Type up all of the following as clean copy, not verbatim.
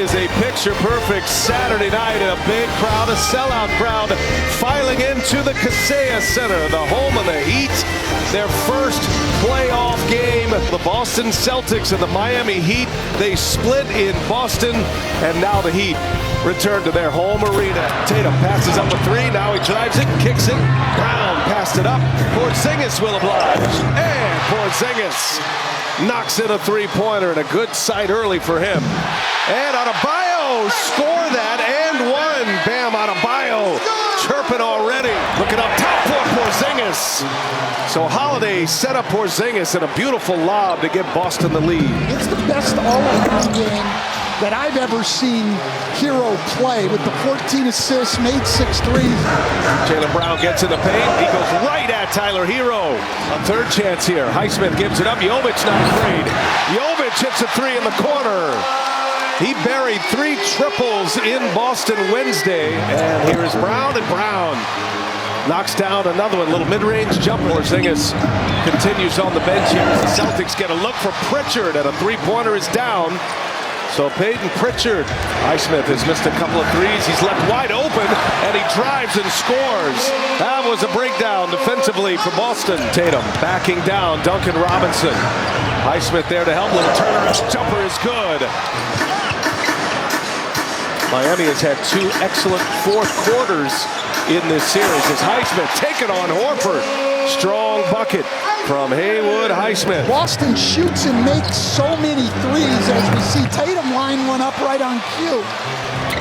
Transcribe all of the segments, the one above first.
is a picture-perfect Saturday night and a big crowd, a sellout crowd, filing into the Kaseya Center, the home of the Heat. Their first playoff game. The Boston Celtics and the Miami Heat, they split in Boston, and now the Heat return to their home arena. Tatum passes up a three, now he drives it, kicks it. Brown passed it up. Porzingis will oblige. And Porzingis knocks in a three-pointer, and a good sight early for him. And Adebayo score that and one. Bam, Adebayo chirping already. Looking up top for Porzingis. So Holiday set up Porzingis in a beautiful lob to give Boston the lead. It's the best all-around game that I've ever seen Hero play, with the 14 assists, made 6 threes. Jaylen Brown gets in the paint. He goes right at Tyler Hero. A third chance here. Highsmith gives it up. Jovic not afraid. Jovic hits a three in the corner. He buried 3 triples in Boston Wednesday. And here is Brown, and Brown knocks down another one. Little mid-range jumper. Porzingis continues on the bench here as the Celtics get a look for Pritchard, and a three-pointer is down. So Peyton Pritchard, Highsmith has missed a couple of threes. He's left wide open, and he drives and scores. That was a breakdown defensively for Boston. Tatum backing down Duncan Robinson. Highsmith there to help. Little turnaround jumper is good. Miami has had 2 excellent fourth quarters in this series as Highsmith taking on Horford. Strong bucket from Haywood Highsmith. Boston shoots and makes so many threes, as we see Tatum line one up right on cue.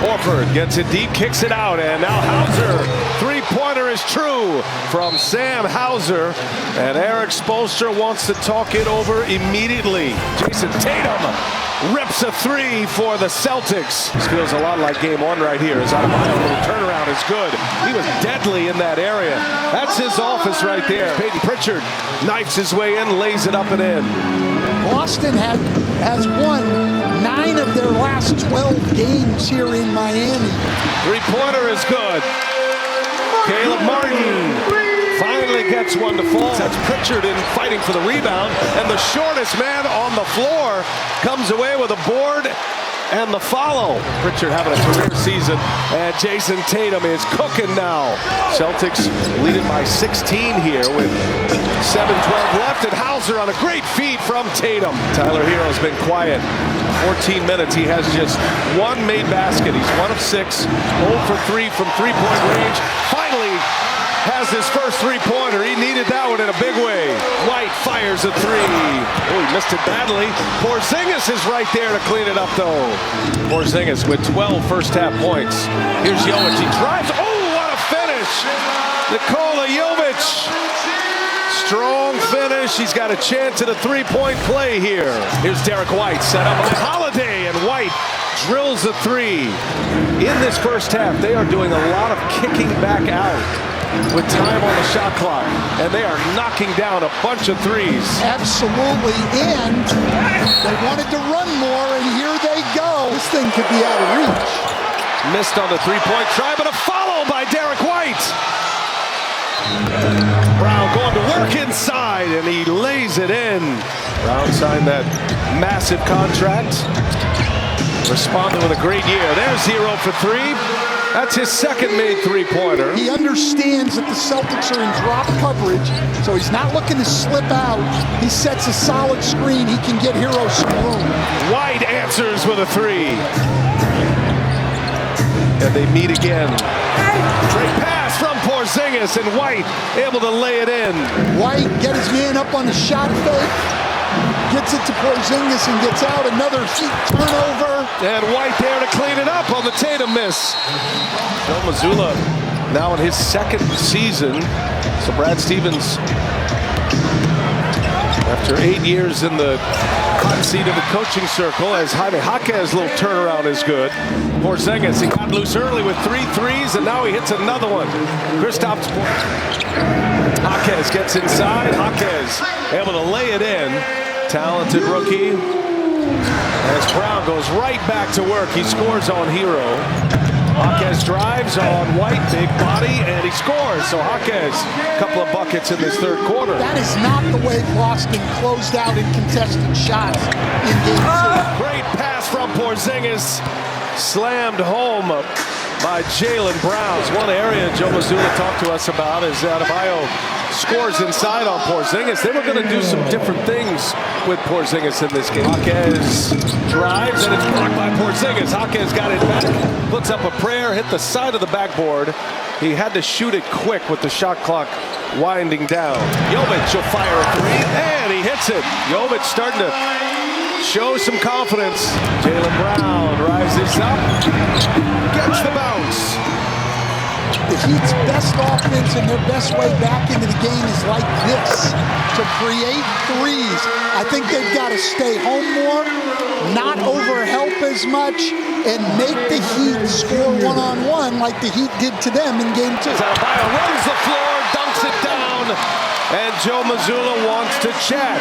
Horford gets it deep, kicks it out, and now Hauser. Three-pointer is true from Sam Hauser, and Eric Spoelstra wants to talk it over immediately. Jason Tatum rips a three for the Celtics. This feels a lot like game 1 right here. As Adebayo, little turnaround is good. He was deadly in that area. That's his office right there. Peyton Pritchard knifes his way in, lays it up and in. Boston has won 9 of their last 12 games here in Miami. Three-pointer is good. Caleb Martin finally gets one to fall. That's Pritchard in fighting for the rebound, and the shortest man on the floor comes away with a board and the follow. Pritchard having a career season, and Jason Tatum is cooking now. Celtics lead it by 16 here with 7:12 left, and Hauser on a great feed from Tatum. Tyler Hero's been quiet. 14 minutes, he has just 1 made basket. He's 1 of 6, 0 for 3 from three-point range. Finally has his first three-pointer. He needed that one in a big way. White fires a three. Oh, he missed it badly. Porzingis is right there to clean it up, though. Porzingis with 12 first-half points. Here's Jovic. He drives. Oh, what a finish! Nikola Jovic. Strong finish. He's got a chance at a three-point play here. Here's Derek White set up by Holiday, and White drills a three. In this first half, they are doing a lot of kicking back out with time on the shot clock, and they are knocking down a bunch of threes. Absolutely, and they wanted to run more, and here they go. This thing could be out of reach. Missed on the three-point try, but a follow by Derek White. Brown going to work inside, and he lays it in. Brown signed that massive contract. Responded with a great year. There's 0 for 3. That's his second made three-pointer. He understands that the Celtics are in drop coverage, so he's not looking to slip out. He sets a solid screen. He can get Hero some room. White answers with a three. And they meet again. Great pass from Porzingis, and White able to lay it in. White get his man up on the shot fake. Gets it to Porzingis and gets out. Another Heat turnover. And White there to clean it up on the Tatum miss. Joe Mazzulla now in his second season. So Brad Stevens, after 8 years in the hot seat of the coaching circle, as Jaime Jaquez's little turnaround is good. Porzingis, he got loose early with 3 threes, and now he hits another one. Kristaps Jaquez gets inside. Jaquez able to lay it in. Talented rookie. As Brown goes right back to work, he scores on Hero. Jaquez drives on White, big body, and he scores. So Jaquez, a couple of buckets in this third quarter. That is not the way Boston closed out in contested shots in game 2. Great pass from Porzingis. slammed home by Jaylen Brown. One area Joe Mazzulla talked to us about is Adebayo scores inside on Porzingis. They were going to do some different things with Porzingis in this game. Jaquez drives, and it's blocked by Porzingis. Jaquez got it back, puts up a prayer, hit the side of the backboard. He had to shoot it quick with the shot clock winding down. Jovic will fire a three, and he hits it. Jovic starting to show some confidence. Jaylen Brown rises up, gets the bounce. The Heat's best offense and their best way back into the game is like this, to create threes. I think they've got to stay home more, not overhelp as much, and make the Heat score one-on-one like the Heat did to them in Game 2. Adebayo runs the floor, dunks it down, and Joe Mazzulla wants to check.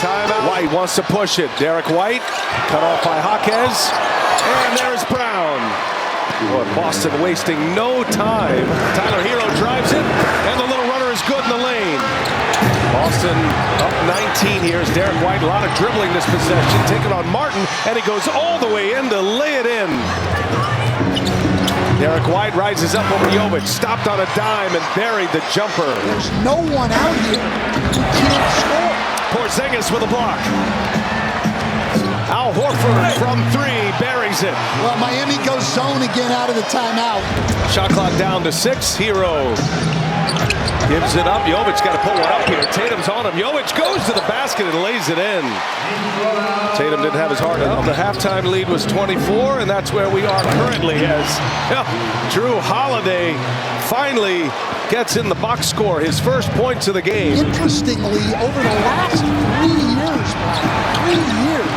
Timeout. White wants to push it. Derek White cut off by Jaquez, and there's Brown. Boy, Boston wasting no time. Tyler Hero drives it, and the little runner is good in the lane. Boston up 19 here as Derek White, a lot of dribbling this possession, taking on Martin, and he goes all the way in to lay it in. Derek White rises up over Jovic, stopped on a dime and buried the jumper. There's no one out here who can't score. Porzingis with a block. Al Horford from three, buries it. Well, Miami goes zone again out of the timeout. Shot clock down to 6. Hero gives it up. Jovic got to pull one up here. Tatum's on him. Jovic goes to the basket and lays it in. Tatum didn't have his heart out. The halftime lead was 24, and that's where we are currently as Drew Holiday finally gets in the box score, his first points of the game. Interestingly, over the last 3 years, Brian, 3 years,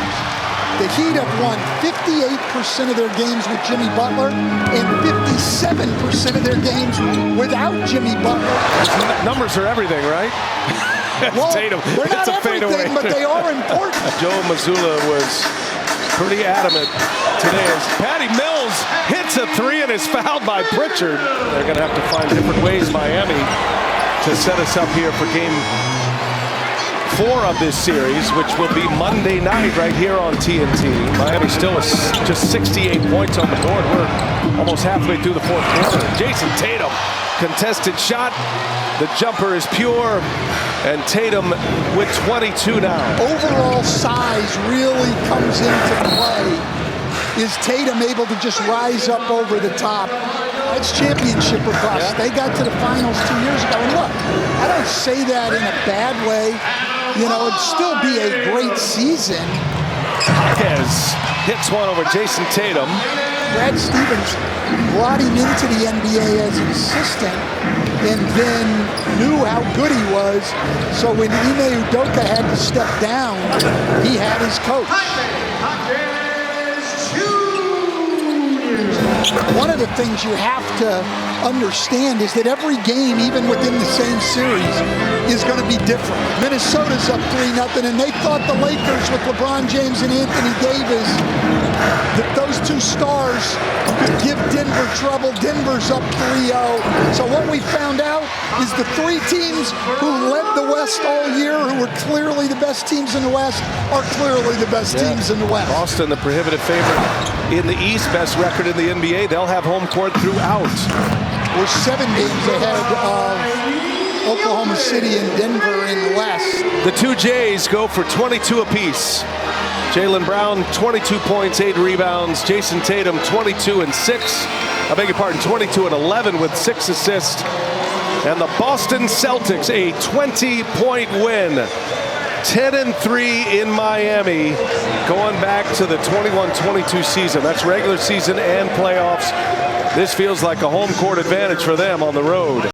the Heat have won 58% of their games with Jimmy Butler and 57% of their games without Jimmy Butler. Numbers are everything, right? Well, Tatum. They're not it's a everything, fadeaway. but they are important. Joe Mazzulla was pretty adamant today as Patty Mills hits a three and is fouled by Pritchard. They're going to have to find different ways, Miami, to set us up here for game 4 of this series, which will be Monday night right here on TNT. Miami still is just 68 points on the board. We're almost halfway through the fourth quarter. Jason Tatum, contested shot. The jumper is pure, and Tatum with 22 now. Overall size really comes into play. Is Tatum able to just rise up over the top? That's championship or bust. They got to the finals 2 years ago. And look, I don't say that in a bad way. You know, it'd still be a great season. Jaquez hits one over Jason Tatum. Brad Stevens brought him into the NBA as an assistant and then knew how good he was. So when Ime Udoka had to step down, he had his coach. One of the things you have to understand is that every game, even within the same series, is going to be different. Minnesota's up 3-0, and they thought the Lakers with LeBron James and Anthony Davis, that those two stars could give Denver trouble. Denver's up 3-0. So what we found out is the 3 teams who led the West all year, who were clearly the best teams in the West, are clearly the best teams in the West. Boston, the prohibitive favorite in the East, best record in the NBA. They'll have home court throughout. We're 7 games ahead of Oklahoma City and Denver in the West. The two Jays go for 22 apiece. Jaylen Brown, 22 points, 8 rebounds. Jason Tatum, 22 and 6. I beg your pardon, 22 and 11 with 6 assists. And the Boston Celtics, a 20-point win. 10-3 in Miami, going back to the 21-22 season. That's regular season and playoffs. This feels like a home court advantage for them on the road.